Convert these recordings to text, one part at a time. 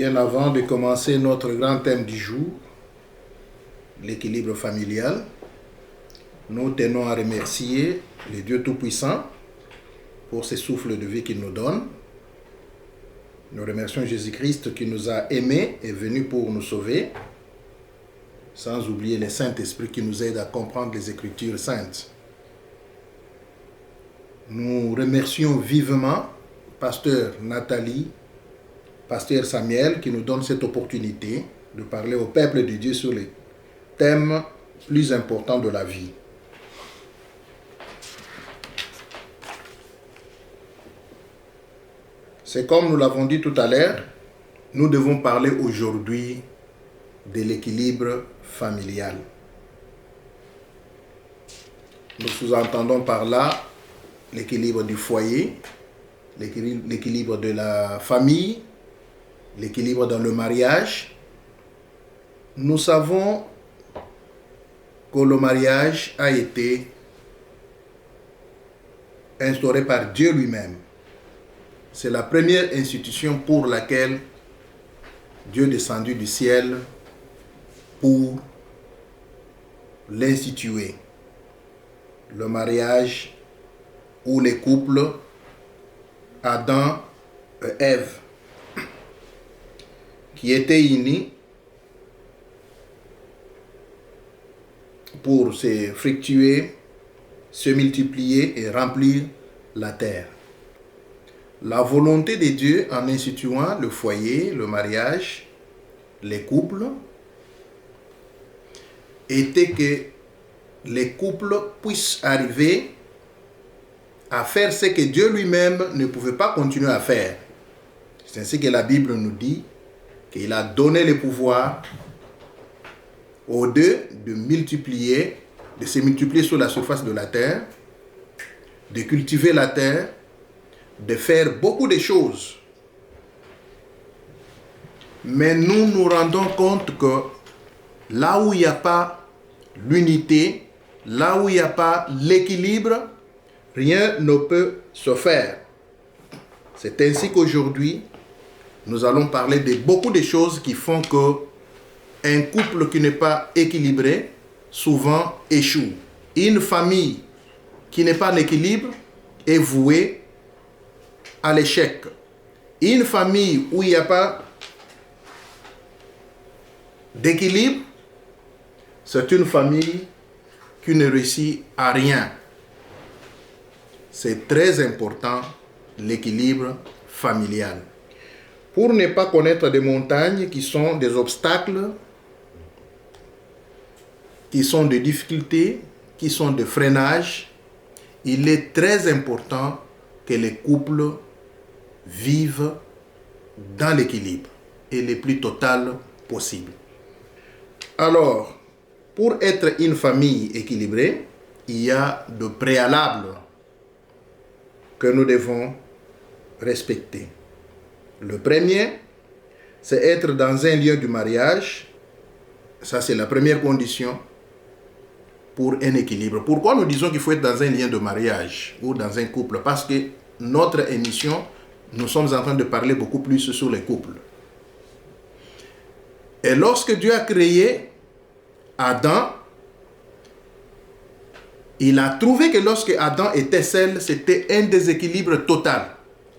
Bien avant de commencer notre grand thème du jour, l'équilibre familial, nous tenons à remercier le Dieu Tout-Puissant pour ce souffle de vie qu'il nous donne. Nous remercions Jésus-Christ qui nous a aimés et est venu pour nous sauver, sans oublier le Saint-Esprit qui nous aide à comprendre les Écritures saintes. Nous remercions vivement Pasteur Nathalie, Pasteur Samuel qui nous donne cette opportunité de parler au peuple de Dieu sur les thèmes plus importants de la vie. C'est comme nous l'avons dit tout à l'heure, nous devons parler aujourd'hui de l'équilibre familial. Nous sous-entendons par là l'équilibre du foyer, l'équilibre de la famille, l'équilibre dans le mariage. Nous savons que le mariage a été instauré par Dieu lui-même. C'est la première institution pour laquelle Dieu est descendu du ciel pour l'instituer. Le mariage ou les couples Adam et Ève qui étaient unis pour se fructuer, se multiplier et remplir la terre. La volonté de Dieu en instituant le foyer, le mariage, les couples, était que les couples puissent arriver à faire ce que Dieu lui-même ne pouvait pas continuer à faire. C'est ainsi que la Bible nous dit qu'il a donné le pouvoir aux deux de multiplier, de se multiplier sur la surface de la terre, de cultiver la terre, de faire beaucoup de choses. Mais nous nous rendons compte que là où il n'y a pas l'unité, là où il n'y a pas l'équilibre, rien ne peut se faire. C'est ainsi qu'aujourd'hui, nous allons parler de beaucoup de choses qui font que un couple qui n'est pas équilibré, souvent échoue. Une famille qui n'est pas en équilibre est vouée à l'échec. Une famille où il n'y a pas d'équilibre, c'est une famille qui ne réussit à rien. C'est très important, l'équilibre familial. Pour ne pas connaître des montagnes qui sont des obstacles, qui sont des difficultés, qui sont des freinages, il est très important que les couples vivent dans l'équilibre et le plus total possible. Alors, pour être une famille équilibrée, il y a de préalables que nous devons respecter. Le premier, c'est être dans un lieu du mariage. Ça, c'est la première condition pour un équilibre. Pourquoi nous disons qu'il faut être dans un lien de mariage ou dans un couple? Parce que notre émission, nous sommes en train de parler beaucoup plus sur les couples. Et lorsque Dieu a créé Adam, il a trouvé que lorsque Adam était seul, c'était un déséquilibre total.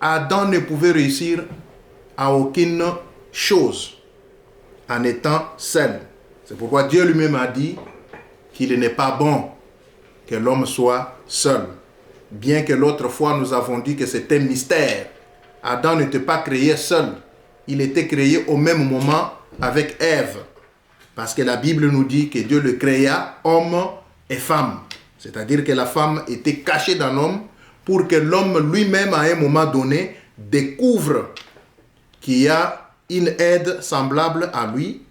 Adam ne pouvait réussir à aucune chose en étant seul. C'est pourquoi Dieu lui-même a dit qu'il n'est pas bon que l'homme soit seul. Bien que l'autre fois nous avons dit que c'était un mystère. Adam n'était pas créé seul. Il était créé au même moment avec Ève. Parce que la Bible nous dit que Dieu le créa homme et femme. C'est-à-dire que la femme était cachée dans l'homme pour que l'homme lui-même à un moment donné découvre qu'il y a une aide semblable à lui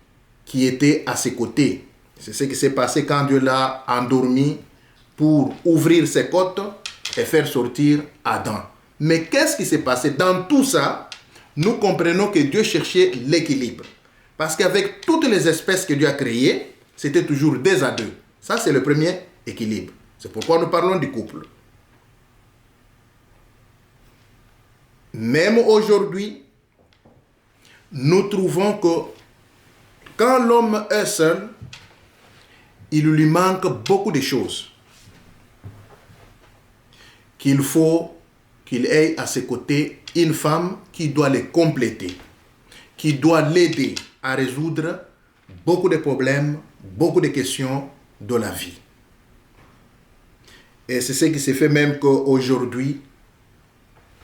qui était à ses côtés. C'est ce qui s'est passé quand Dieu l'a endormi pour ouvrir ses côtes et faire sortir Adam. Mais qu'est-ce qui s'est passé? Dans tout ça, nous comprenons que Dieu cherchait l'équilibre. Parce qu'avec toutes les espèces que Dieu a créées, c'était toujours 2 à 2. Ça, c'est le premier équilibre. C'est pourquoi nous parlons du couple. Même aujourd'hui, nous trouvons que quand l'homme est seul, il lui manque beaucoup de choses. Qu'il faut qu'il ait à ses côtés une femme qui doit les compléter, qui doit l'aider à résoudre beaucoup de problèmes, beaucoup de questions de la vie. Et c'est ce qui se fait même qu'aujourd'hui,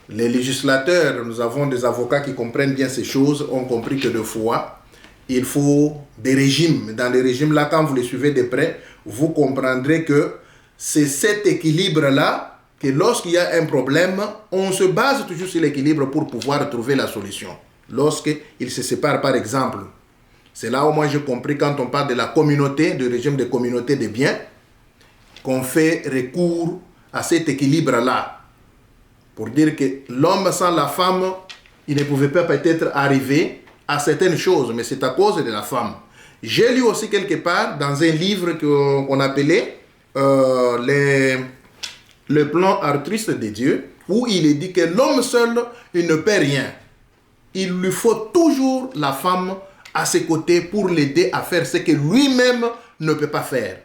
les législateurs, nous avons des avocats qui comprennent bien ces choses, ont compris que de fois, il faut des régimes. Dans les régimes-là, quand vous les suivez de près, vous comprendrez que c'est cet équilibre-là que lorsqu'il y a un problème, on se base toujours sur l'équilibre pour pouvoir trouver la solution. Lorsqu'ils se séparent, par exemple, c'est là où moi j'ai compris quand on parle de la communauté, du régime de communauté des biens, qu'on fait recours à cet équilibre-là. Pour dire que l'homme sans la femme, il ne pouvait pas peut-être arriver à certaines choses, mais c'est à cause de la femme. J'ai lu aussi quelque part dans un livre qu'on appelait le plan altruiste de Dieu, où il est dit que l'homme seul, il ne peut rien. Il lui faut toujours la femme à ses côtés pour l'aider à faire ce que lui-même ne peut pas faire.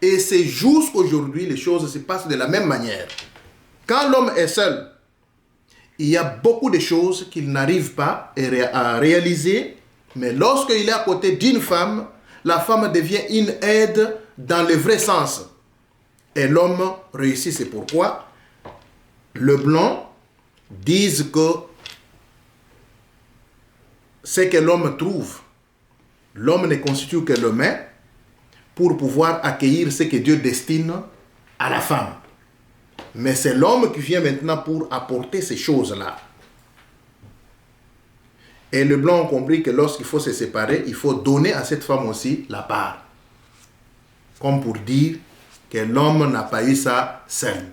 Et c'est jusqu'aujourd'hui, les choses se passent de la même manière. Quand l'homme est seul, il y a beaucoup de choses qu'il n'arrive pas à réaliser, mais lorsqu'il est à côté d'une femme, la femme devient une aide dans le vrai sens. Et l'homme réussit, c'est pourquoi les Blancs disent que ce que l'homme trouve, l'homme ne constitue que le main pour pouvoir accueillir ce que Dieu destine à la femme. Mais c'est l'homme qui vient maintenant pour apporter ces choses-là. Et les Blancs ont compris que lorsqu'il faut se séparer, il faut donner à cette femme aussi la part. Comme pour dire que l'homme n'a pas eu ça seul.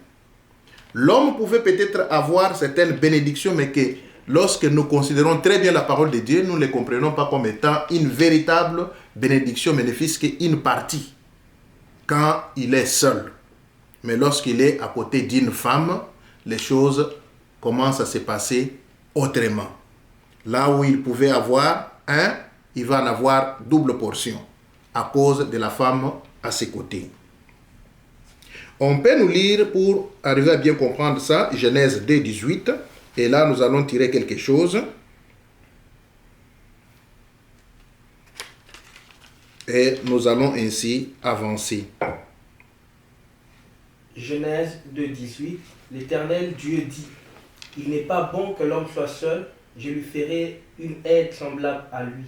L'homme pouvait peut-être avoir certaines bénédictions, mais que lorsque nous considérons très bien la parole de Dieu, nous ne les comprenons pas comme étant une véritable bénédiction, mais ne fût-ce qu'une partie, quand il est seul. Mais lorsqu'il est à côté d'une femme, les choses commencent à se passer autrement. Là où il pouvait avoir un, il va en avoir double portion, à cause de la femme à ses côtés. On peut nous lire, pour arriver à bien comprendre ça, Genèse 2, 18, et là nous allons tirer quelque chose. Et nous allons ainsi avancer. Genèse 2, 18, l'Éternel Dieu dit, « Il n'est pas bon que l'homme soit seul, je lui ferai une aide semblable à lui. »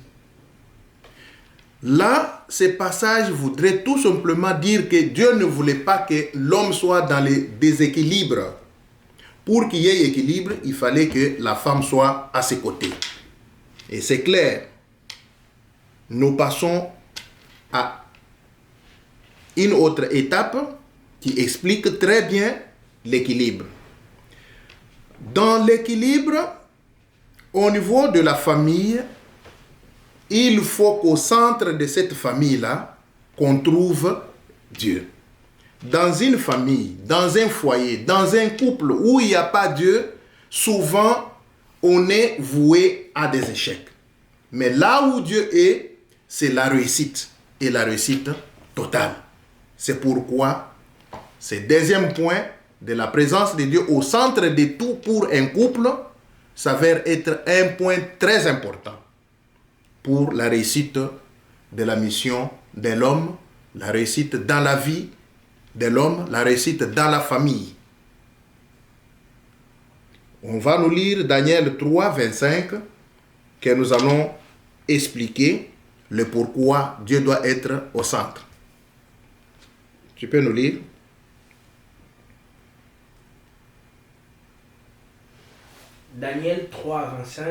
Là, ce passage voudrait tout simplement dire que Dieu ne voulait pas que l'homme soit dans le déséquilibre. Pour qu'il y ait équilibre, il fallait que la femme soit à ses côtés. Et c'est clair. Nous passons à une autre étape qui explique très bien l'équilibre. Dans l'équilibre, au niveau de la famille, il faut qu'au centre de cette famille-là, qu'on trouve Dieu. Dans une famille, dans un foyer, dans un couple où il n'y a pas Dieu, souvent, on est voué à des échecs. Mais là où Dieu est, c'est la réussite. Et la réussite totale. C'est pourquoi, ce deuxième point de la présence de Dieu au centre de tout pour un couple s'avère être un point très important pour la réussite de la mission de l'homme, la réussite dans la vie de l'homme, la réussite dans la famille. On va nous lire Daniel 3, 25, que nous allons expliquer le pourquoi Dieu doit être au centre. Tu peux nous lire? Daniel 3, 25,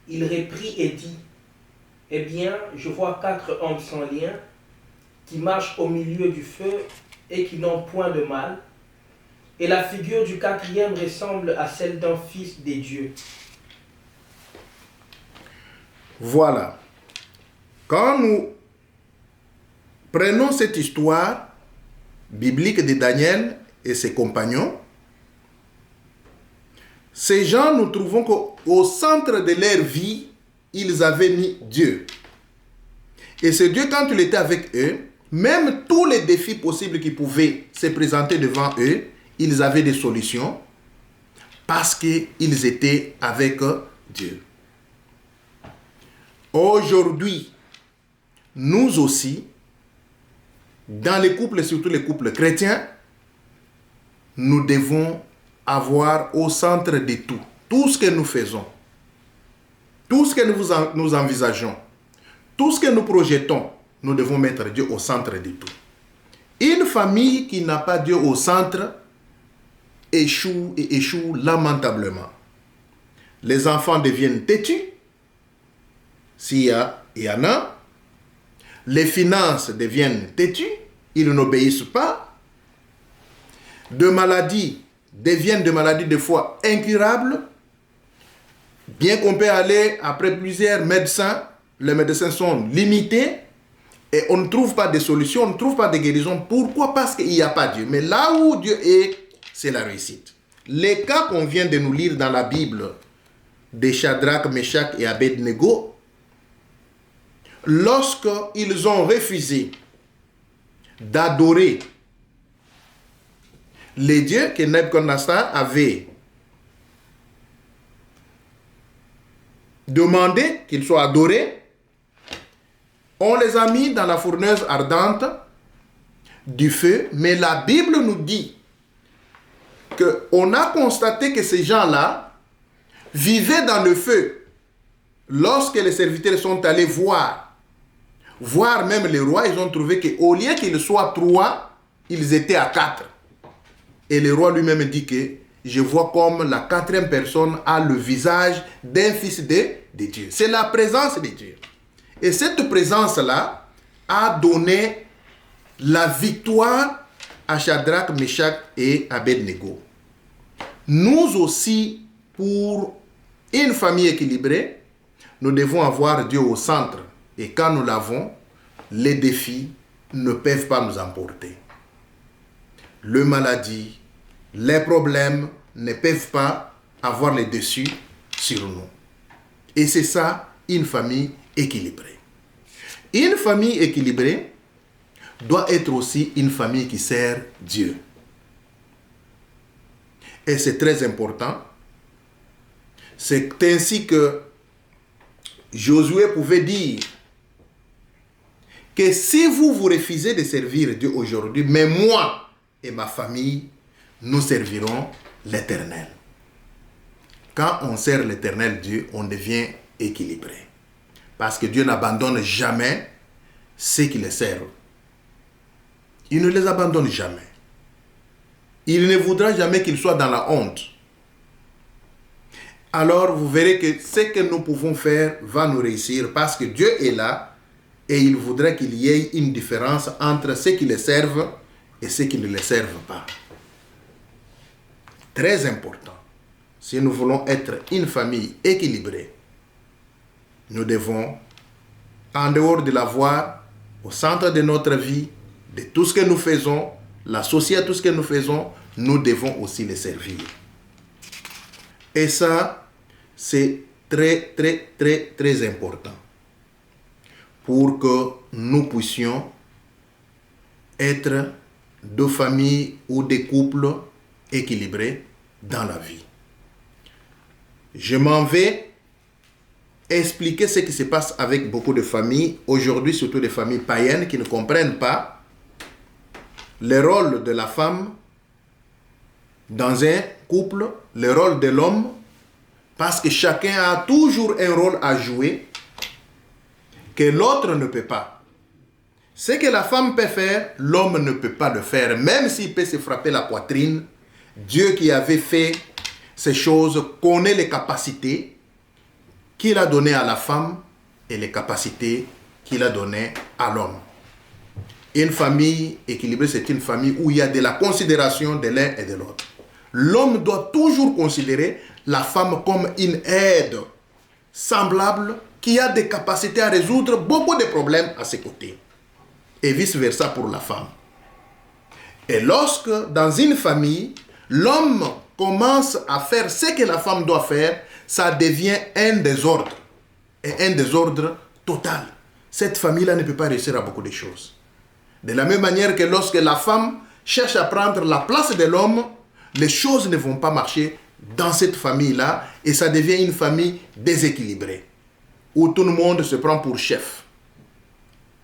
il reprit et dit, « Eh bien, je vois 4 hommes sans lien qui marchent au milieu du feu et qui n'ont point de mal. Et la figure du 4e ressemble à celle d'un fils des dieux. » Voilà. Quand nous prenons cette histoire biblique de Daniel et ses compagnons, ces gens, nous trouvons qu'au centre de leur vie, ils avaient mis Dieu. Et ce Dieu, quand il était avec eux, même tous les défis possibles qui pouvaient se présenter devant eux, ils avaient des solutions parce qu'ils étaient avec Dieu. Aujourd'hui, nous aussi, dans les couples, surtout les couples chrétiens, nous devons avoir au centre de tout ce que nous faisons, tout ce que nous envisageons, tout ce que nous projetons, nous devons mettre Dieu au centre de tout. Une famille qui n'a pas Dieu au centre échoue et échoue lamentablement. Les enfants deviennent têtus, s'il y en a. Les finances deviennent têtues, ils n'obéissent pas. De maladies deviennent des maladies des fois incurables. Bien qu'on peut aller après plusieurs médecins, les médecins sont limités et on ne trouve pas de solution, on ne trouve pas de guérison. Pourquoi? Parce qu'il n'y a pas Dieu. Mais là où Dieu est, c'est la réussite. Les cas qu'on vient de nous lire dans la Bible de Shadrach, Meshach et Abednego, lorsqu'ils ont refusé d'adorer les dieux que Nebuchadnezzar avait demandé qu'ils soient adorés, on les a mis dans la fournaise ardente du feu. Mais la Bible nous dit qu'on a constaté que ces gens-là vivaient dans le feu. Lorsque les serviteurs sont allés voir même les rois, ils ont trouvé qu'au lieu qu'ils soient 3, ils étaient à 4. Et le roi lui-même dit que je vois comme la 4e personne a le visage d'un fils de Dieu. C'est la présence de Dieu. Et cette présence-là a donné la victoire à Shadrach, Meshach et Abednego. Nous aussi, pour une famille équilibrée, nous devons avoir Dieu au centre. Et quand nous l'avons, les défis ne peuvent pas nous emporter. Les maladies, les problèmes ne peuvent pas avoir le dessus sur nous. Et c'est ça, une famille équilibrée. Une famille équilibrée doit être aussi une famille qui sert Dieu. Et c'est très important. C'est ainsi que Josué pouvait dire que si vous refusez de servir Dieu aujourd'hui, mais moi et ma famille, nous servirons l'Éternel. Quand on sert l'Éternel Dieu, on devient équilibré. Parce que Dieu n'abandonne jamais ceux qui le servent. Il ne les abandonne jamais. Il ne voudra jamais qu'ils soient dans la honte. Alors vous verrez que ce que nous pouvons faire va nous réussir parce que Dieu est là et il voudrait qu'il y ait une différence entre ceux qui le servent et ceux qui ne le servent pas. Très important. Si nous voulons être une famille équilibrée, nous devons, en dehors de la voir au centre de notre vie, de tout ce que nous faisons, l'associer à tout ce que nous faisons, nous devons aussi les servir. Et ça, c'est très, très, très, très important pour que nous puissions être de familles ou des couples équilibrés dans la vie. Je m'en vais expliquer ce qui se passe avec beaucoup de familles, aujourd'hui surtout des familles païennes qui ne comprennent pas le rôle de la femme dans un couple, le rôle de l'homme, parce que chacun a toujours un rôle à jouer que l'autre ne peut pas. Ce que la femme peut faire, l'homme ne peut pas le faire, même s'il peut se frapper la poitrine. Dieu qui avait fait ces choses connaît les capacités qu'il a données à la femme et les capacités qu'il a données à l'homme. Une famille équilibrée, c'est une famille où il y a de la considération de l'un et de l'autre. L'homme doit toujours considérer la femme comme une aide semblable qui a des capacités à résoudre beaucoup de problèmes à ses côtés. Et vice-versa pour la femme. Et lorsque, dans une famille, l'homme commence à faire ce que la femme doit faire, ça devient un désordre. et un désordre total. Cette famille-là ne peut pas réussir à beaucoup de choses. De la même manière que lorsque la femme cherche à prendre la place de l'homme, les choses ne vont pas marcher dans cette famille-là et ça devient une famille déséquilibrée, où tout le monde se prend pour chef.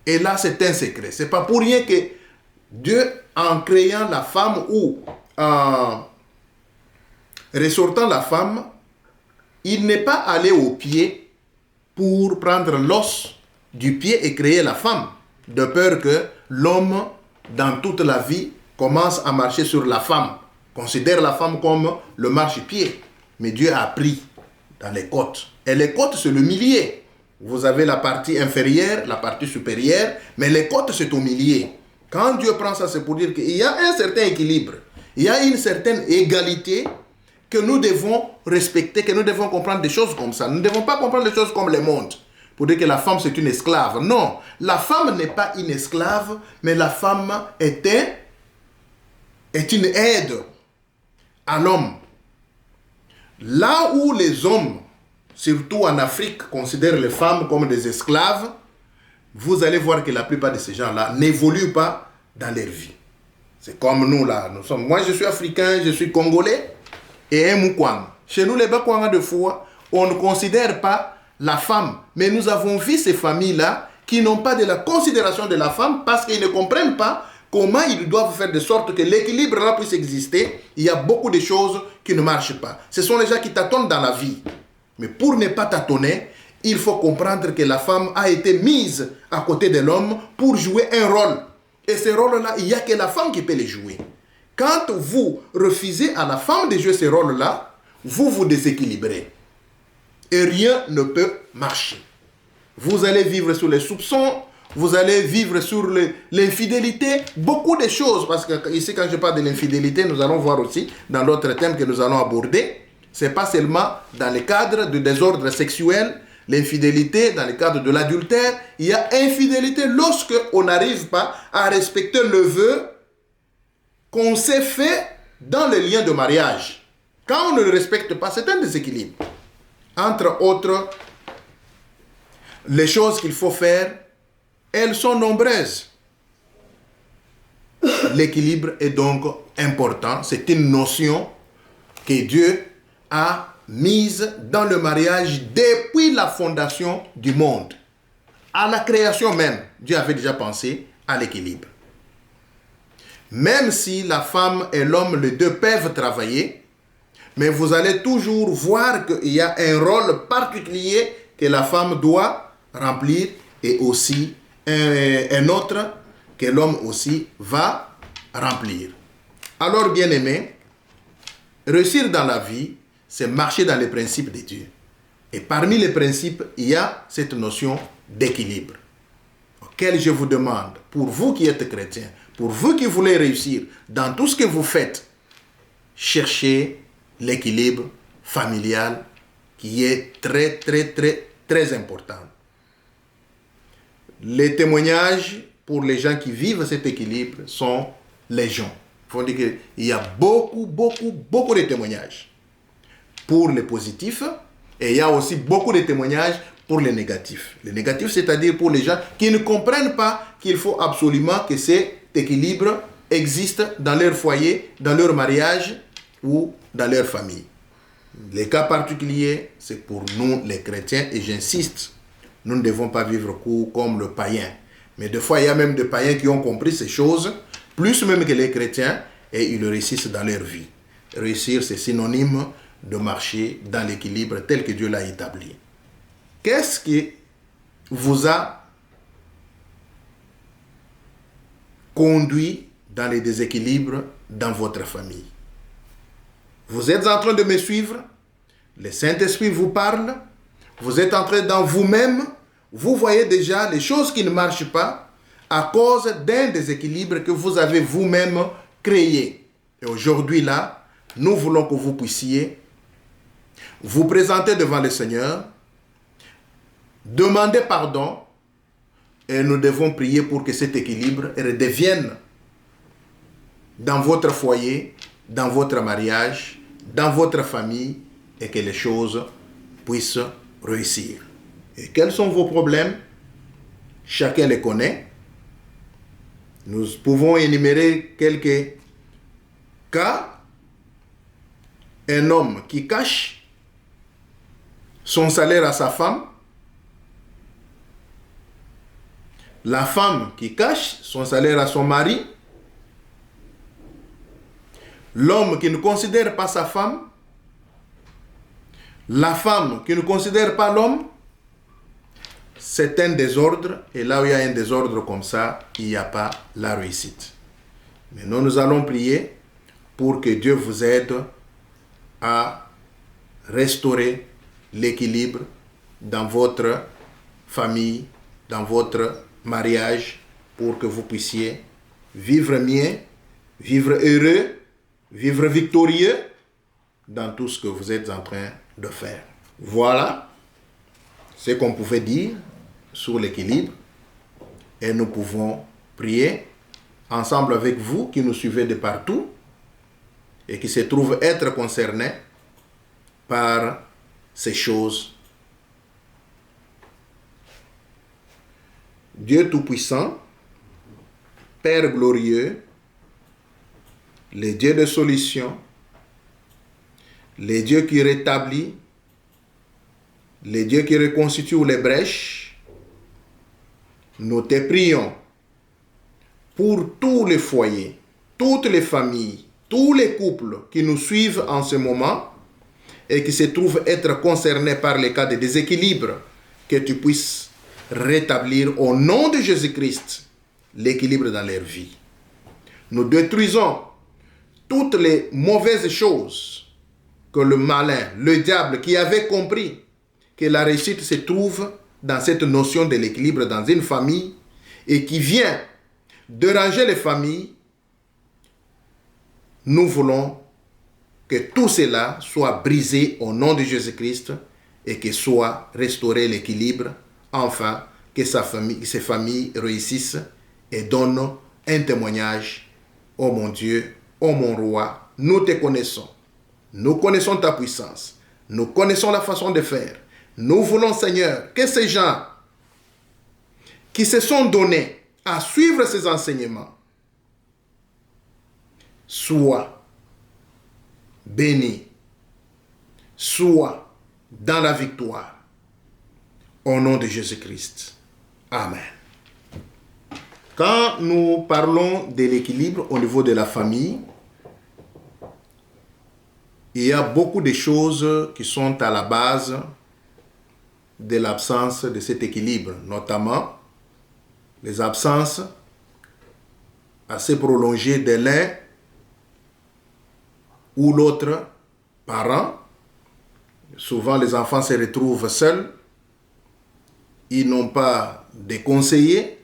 Et là, c'est un secret. Ce n'est pas pour rien que Dieu, en créant la femme ou en ressortant la femme, il n'est pas allé au pied pour prendre l'os du pied et créer la femme, de peur que l'homme, dans toute la vie, commence à marcher sur la femme, considère la femme comme le marchepied. Mais Dieu a pris dans les côtes. Et les côtes, c'est le milieu. Vous avez la partie inférieure, la partie supérieure, mais les côtes, c'est au milieu. Quand Dieu prend ça, c'est pour dire qu'il y a un certain équilibre, il y a une certaine égalité que nous devons respecter, que nous devons comprendre des choses comme ça. Nous ne devons pas comprendre des choses comme le monde, pour dire que la femme, c'est une esclave. Non, la femme n'est pas une esclave, mais la femme est une aide à l'homme. Là où les hommes, surtout en Afrique, considèrent les femmes comme des esclaves, vous allez voir que la plupart de ces gens-là n'évoluent pas dans leur vie. C'est comme nous là. Moi, je suis africain, je suis congolais et un Mukwang. Chez nous, les Bakwanga de Foua, on ne considère pas la femme. Mais nous avons vu ces familles-là qui n'ont pas de la considération de la femme parce qu'ils ne comprennent pas comment ils doivent faire de sorte que l'équilibre là puisse exister. Il y a beaucoup de choses qui ne marchent pas. Ce sont les gens qui tâtonnent dans la vie. Mais pour ne pas tâtonner, il faut comprendre que la femme a été mise à côté de l'homme pour jouer un rôle. Et ce rôle-là, il n'y a que la femme qui peut les jouer. Quand vous refusez à la femme de jouer ce rôle-là, vous vous déséquilibrez. Et rien ne peut marcher. Vous allez vivre sur les soupçons, vous allez vivre sur l'infidélité, beaucoup de choses. Parce que ici, quand je parle de l'infidélité, nous allons voir aussi dans d'autres thèmes que nous allons aborder. Ce n'est pas seulement dans le cadre du désordre sexuel, l'infidélité dans le cadre de l'adultère. Il y a infidélité lorsque on n'arrive pas à respecter le vœu qu'on s'est fait dans le lien de mariage. Quand on ne le respecte pas, c'est un déséquilibre. Entre autres, les choses qu'il faut faire, elles sont nombreuses. L'équilibre est donc important. C'est une notion que Dieu a mise dans le mariage depuis la fondation du monde. À la création même, Dieu avait déjà pensé à l'équilibre. Même si la femme et l'homme, les deux peuvent travailler, mais vous allez toujours voir qu'il y a un rôle particulier que la femme doit remplir et aussi un autre que l'homme aussi va remplir. Alors, bien-aimés, réussir dans la vie, c'est marcher dans les principes de Dieu. Et parmi les principes, il y a cette notion d'équilibre, auquel je vous demande, pour vous qui êtes chrétiens, pour vous qui voulez réussir dans tout ce que vous faites, cherchez l'équilibre familial qui est très, très, très, très important. Les témoignages pour les gens qui vivent cet équilibre sont légion. Il faut dire qu'il y a beaucoup de témoignages pour les positifs et il y a aussi beaucoup de témoignages pour les négatifs. Les négatifs, c'est-à-dire pour les gens qui ne comprennent pas qu'il faut absolument que cet équilibre existe dans leur foyer, dans leur mariage ou dans leur famille. Les cas particuliers, c'est pour nous les chrétiens et j'insiste, nous ne devons pas vivre comme le païen. Mais des fois, il y a même des païens qui ont compris ces choses, plus même que les chrétiens, et ils réussissent dans leur vie. Réussir, c'est synonyme de marcher dans l'équilibre tel que Dieu l'a établi. Qu'est-ce qui vous a conduit dans les déséquilibres dans votre famille? Vous êtes en train de me suivre, le Saint-Esprit vous parle, vous êtes en train dans vous-même, vous voyez déjà les choses qui ne marchent pas à cause d'un déséquilibre que vous avez vous-même créé. Et aujourd'hui là, nous voulons que vous puissiez vous présenter devant le Seigneur, demander pardon, et nous devons prier pour que cet équilibre redevienne dans votre foyer, dans votre mariage, dans votre famille, et que les choses puissent réussir. Et quels sont vos problèmes? Chacun les connaît. Nous pouvons énumérer quelques cas. Un homme qui cache son salaire à sa femme. La femme qui cache son salaire à son mari. L'homme qui ne considère pas sa femme. La femme qui ne considère pas l'homme. C'est un désordre. Et là où il y a un désordre comme ça, il n'y a pas la réussite. Maintenant, nous allons prier pour que Dieu vous aide à restaurer l'équilibre dans votre famille, dans votre mariage, pour que vous puissiez vivre mieux, vivre heureux, vivre victorieux dans tout ce que vous êtes en train de faire. Voilà ce qu'on pouvait dire sur l'équilibre. Et nous pouvons prier ensemble avec vous qui nous suivez de partout et qui se trouvent être concernés par ces choses. Dieu Tout-Puissant, Père glorieux, le Dieu de solution, le Dieu qui rétablit, le Dieu qui reconstitue les brèches, nous te prions pour tous les foyers, toutes les familles, tous les couples qui nous suivent en ce moment et qui se trouvent être concernés par les cas de déséquilibre, que tu puisses rétablir au nom de Jésus-Christ l'équilibre dans leur vie. Nous détruisons toutes les mauvaises choses que le malin, le diable qui avait compris que la réussite se trouve dans cette notion de l'équilibre dans une famille et qui vient déranger les familles. Nous voulons que tout cela soit brisé au nom de Jésus-Christ et que soit restauré l'équilibre, enfin que ces familles réussissent et donnent un témoignage. Oh mon Dieu, oh mon roi, nous te connaissons. Nous connaissons ta puissance. Nous connaissons la façon de faire. Nous voulons, Seigneur, que ces gens qui se sont donnés à suivre ces enseignements soient bénis, soient dans la victoire. Au nom de Jésus-Christ. Amen. Quand nous parlons de l'équilibre au niveau de la famille, il y a beaucoup de choses qui sont à la base de l'absence de cet équilibre, notamment les absences assez prolongées de l'un ou l'autre parent. Souvent, les enfants se retrouvent seuls. Ils n'ont pas de conseillers.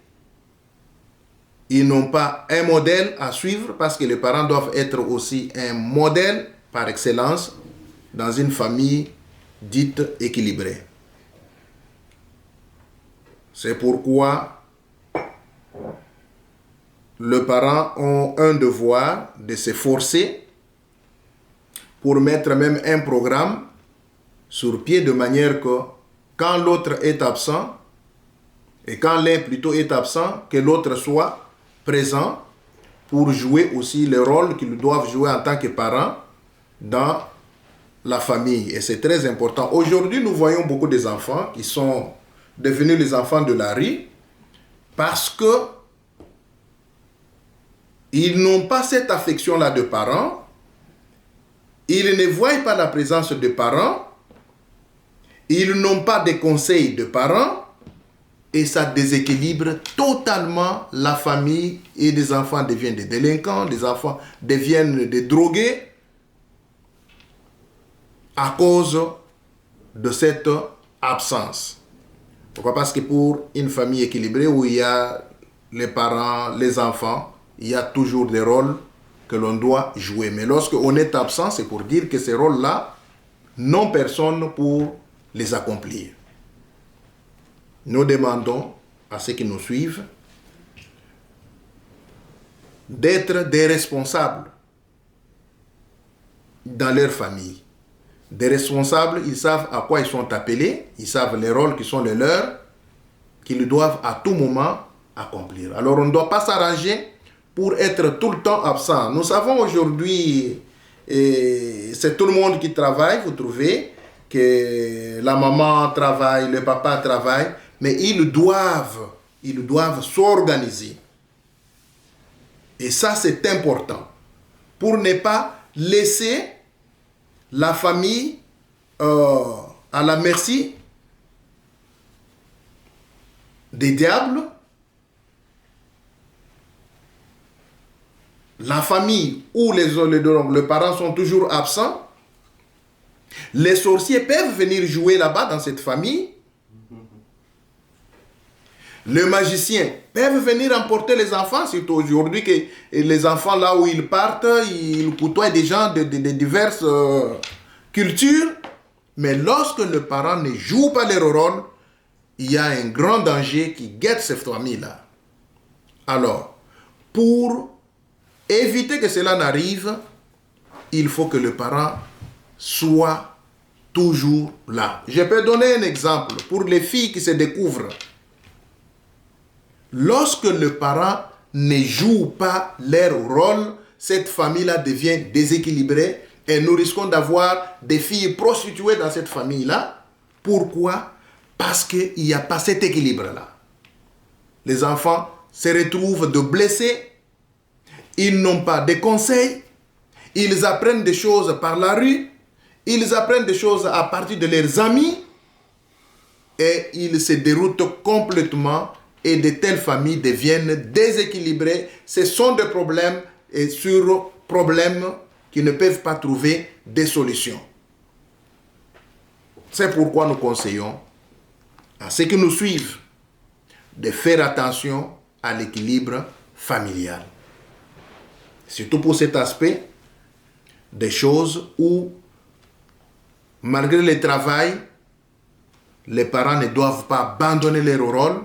Ils n'ont pas un modèle à suivre parce que les parents doivent être aussi un modèle par excellence dans une famille dite équilibrée. C'est pourquoi les parents ont un devoir de se forcer pour mettre même un programme sur pied de manière que quand l'autre est absent, et quand l'un plutôt est absent, que l'autre soit présent pour jouer aussi le rôle qu'ils doivent jouer en tant que parents dans la famille. Et c'est très important. Aujourd'hui, nous voyons beaucoup des enfants qui sont devenus les enfants de la rue parce que ils n'ont pas cette affection-là de parents. Ils ne voient pas la présence de parents. Ils n'ont pas de conseils de parents. Et ça déséquilibre totalement la famille et des enfants deviennent des délinquants, des enfants deviennent des drogués à cause de cette absence. Pourquoi? Parce que pour une famille équilibrée où il y a les parents, les enfants, il y a toujours des rôles que l'on doit jouer. Mais lorsque on est absent, c'est pour dire que ces rôles-là n'ont personne pour les accomplir. Nous demandons à ceux qui nous suivent d'être des responsables dans leur famille, Des responsables, ils savent à quoi ils sont appelés, ils savent les rôles qui sont les leurs, qu'ils doivent à tout moment accomplir. Alors on ne doit pas s'arranger pour être tout le temps absent. Nous savons aujourd'hui, c'est tout le monde qui travaille, vous trouvez, que la maman travaille, le papa travaille, mais ils doivent s'organiser. Et ça, c'est important pour ne pas laisser la famille à la merci des diables. La famille où les parents sont toujours absents, les sorciers peuvent venir jouer là-bas dans cette famille. Les magiciens peuvent venir emporter les enfants, surtout aujourd'hui que les enfants là où ils partent, ils côtoient des gens de diverses cultures. Mais lorsque les parents ne jouent pas leur rôle, il y a un grand danger qui guette cette famille-là. Alors, pour éviter que cela n'arrive, il faut que le parent soit toujours là. Je peux donner un exemple pour les filles qui se découvrent. Lorsque le parent ne joue pas leur rôle, cette famille-là devient déséquilibrée et nous risquons d'avoir des filles prostituées dans cette famille-là. Pourquoi? Parce qu'il n'y a pas cet équilibre-là. Les enfants se retrouvent de blessés, ils n'ont pas de conseils, ils apprennent des choses par la rue, ils apprennent des choses à partir de leurs amis et ils se déroutent complètement. Et de telles familles deviennent déséquilibrées. Ce sont des problèmes et sur problèmes qui ne peuvent pas trouver des solutions. C'est pourquoi nous conseillons à ceux qui nous suivent de faire attention à l'équilibre familial. Surtout pour cet aspect des choses où, malgré le travail, les parents ne doivent pas abandonner leur rôle.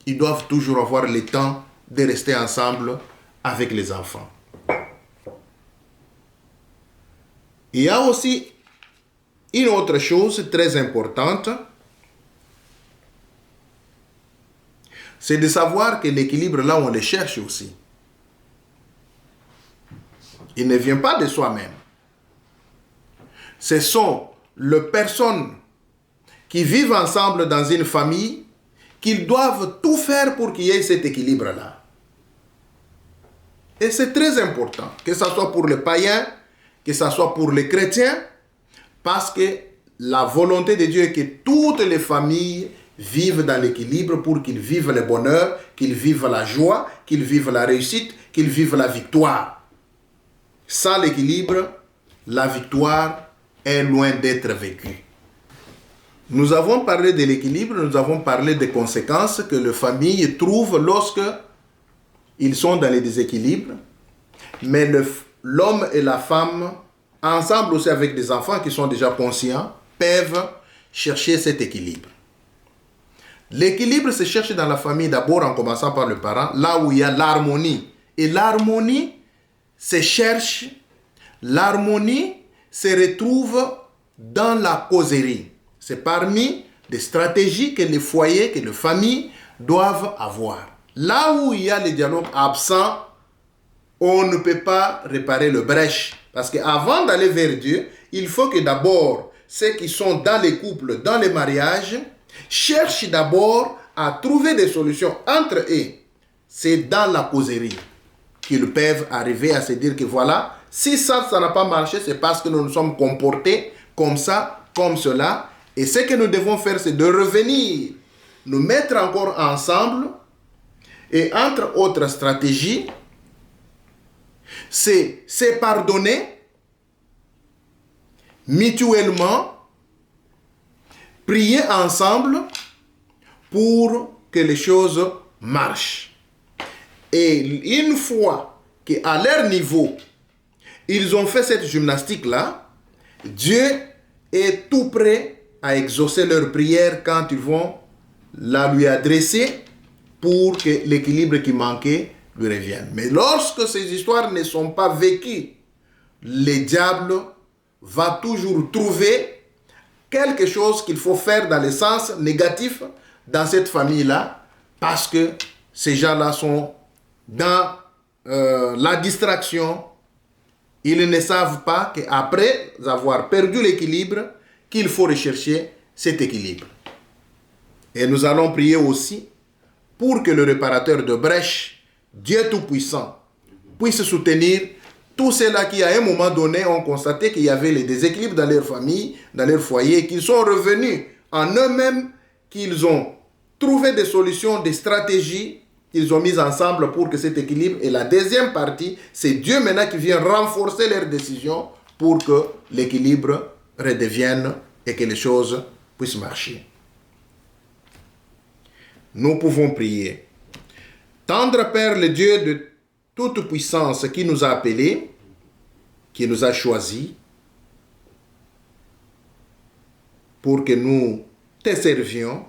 Ils doivent toujours avoir le temps de rester ensemble avec les enfants. Il y a aussi une autre chose très importante, c'est de savoir que l'équilibre, là, on le cherche aussi. Il ne vient pas de soi-même. Ce sont les personnes qui vivent ensemble dans une famille qu'ils doivent tout faire pour qu'il y ait cet équilibre-là. Et c'est très important, que ce soit pour les païens, que ce soit pour les chrétiens, parce que la volonté de Dieu est que toutes les familles vivent dans l'équilibre pour qu'ils vivent le bonheur, qu'ils vivent la joie, qu'ils vivent la réussite, qu'ils vivent la victoire. Sans l'équilibre, la victoire est loin d'être vécue. Nous avons parlé de l'équilibre, nous avons parlé des conséquences que les familles trouvent lorsque ils sont dans les déséquilibres. Mais l'homme et la femme, ensemble aussi avec des enfants qui sont déjà conscients, peuvent chercher cet équilibre. L'équilibre se cherche dans la famille d'abord en commençant par le parent, là où il y a l'harmonie. Et l'harmonie se cherche, l'harmonie se retrouve dans la causerie. C'est parmi des stratégies que les foyers, que les familles doivent avoir. Là où il y a le dialogue absent, on ne peut pas réparer le brèche. Parce qu'avant d'aller vers Dieu, il faut que d'abord, ceux qui sont dans les couples, dans les mariages, cherchent d'abord à trouver des solutions entre eux. C'est dans la causerie qu'ils peuvent arriver à se dire que voilà, si ça n'a pas marché, c'est parce que nous nous sommes comportés comme ça, comme cela. Et ce que nous devons faire, c'est de revenir, nous mettre encore ensemble. Et entre autres stratégies, c'est se pardonner mutuellement, prier ensemble pour que les choses marchent. Et une fois qu'à leur niveau, ils ont fait cette gymnastique-là, Dieu est tout prêt à exaucer leurs prières quand ils vont la lui adresser pour que l'équilibre qui manquait lui revienne. Mais lorsque ces histoires ne sont pas vécues, les diables va toujours trouver quelque chose qu'il faut faire dans le sens négatif dans cette famille-là, parce que ces gens-là sont dans la distraction. Ils ne savent pas qu'après avoir perdu l'équilibre, qu'il faut rechercher cet équilibre. Et nous allons prier aussi pour que le réparateur de brèches, Dieu Tout-Puissant, puisse soutenir tous ceux-là qui, à un moment donné, ont constaté qu'il y avait les déséquilibres dans leur famille, dans leur foyer, qu'ils sont revenus en eux-mêmes, qu'ils ont trouvé des solutions, des stratégies qu'ils ont mises ensemble pour que cet équilibre. Et la deuxième partie, c'est Dieu maintenant qui vient renforcer leurs décisions pour que l'équilibre redevienne et que les choses puissent marcher. Nous pouvons prier. Tendre Père, le Dieu de toute puissance qui nous a appelés, qui nous a choisis, pour que nous te servions.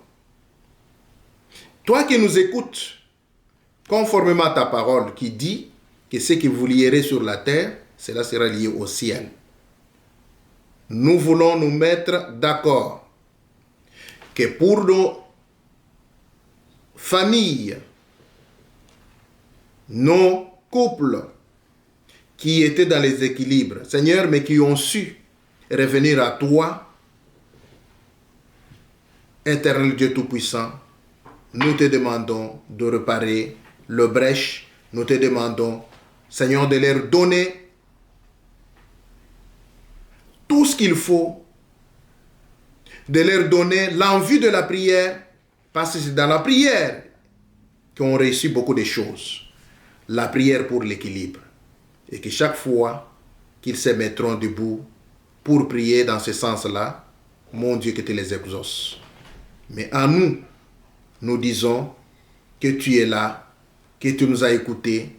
Toi qui nous écoutes, conformément à ta parole qui dit que ce que vous lierez sur la terre, cela sera lié au ciel. Nous voulons nous mettre d'accord que pour nos familles, nos couples qui étaient dans les équilibres, Seigneur, mais qui ont su revenir à toi, Éternel Dieu Tout-Puissant, nous te demandons de réparer le brèche. Nous te demandons, Seigneur, de leur donner tout ce qu'il faut, de leur donner l'envie de la prière, parce que c'est dans la prière qu'on réussit beaucoup de choses. La prière pour l'équilibre. Et que chaque fois qu'ils se mettront debout pour prier dans ce sens-là, mon Dieu, que tu les exauces. Mais à nous, nous disons que tu es là, que tu nous as écoutés,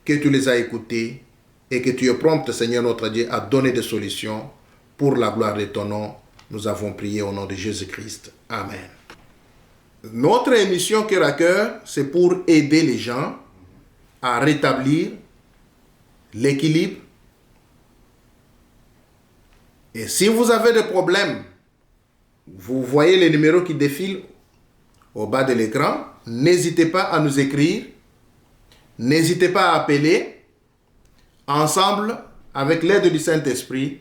que tu les as écoutés et que tu es prompt, Seigneur notre Dieu, à donner des solutions pour la gloire de ton nom. Nous avons prié au nom de Jésus-Christ. Amen. Notre émission Cœur à Cœur, c'est pour aider les gens à rétablir l'équilibre. Et si vous avez des problèmes, vous voyez les numéros qui défilent au bas de l'écran. N'hésitez pas à nous écrire. N'hésitez pas à appeler. Ensemble, avec l'aide du Saint-Esprit,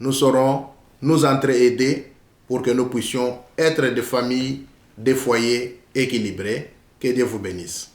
nous saurons nous entraider pour que nous puissions être des familles, des foyers équilibrés. Que Dieu vous bénisse.